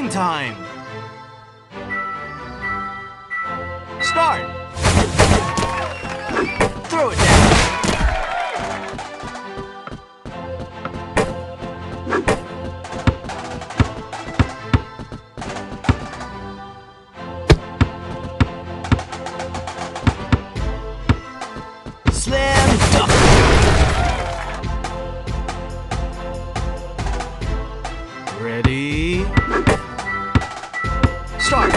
Game time! Start! Throw it down! Slam dunk! Ready? Start!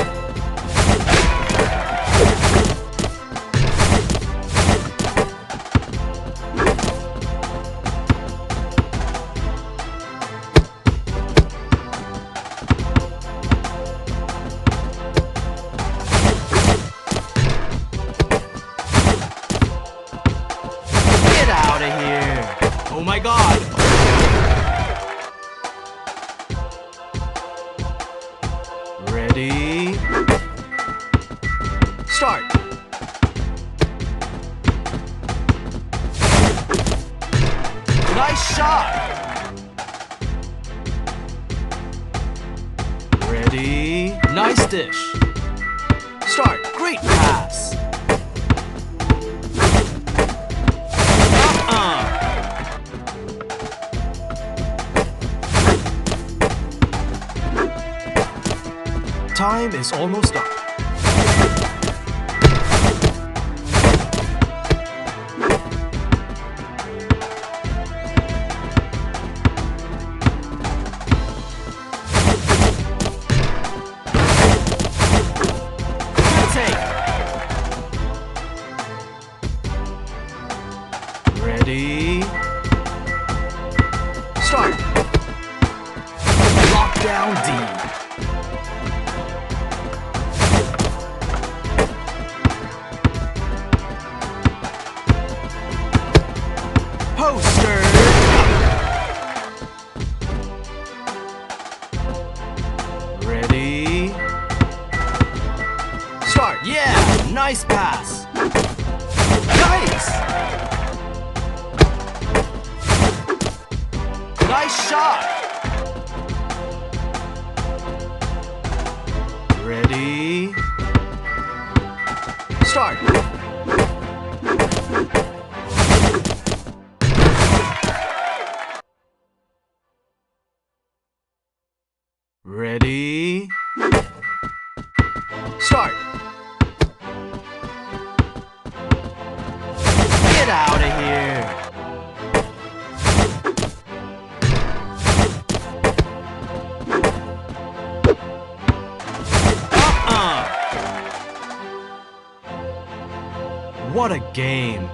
Get out of here! Oh my god! Ready? Start! Nice shot! Ready? Nice dish! Start! Great pass! Time is almost up. Good take. Ready? Start. Lock down D. Poster! Ready? Start! Yeah! Nice pass! Nice! Nice shot! Ready? Start! Ready? Start! Get out of here! What a game!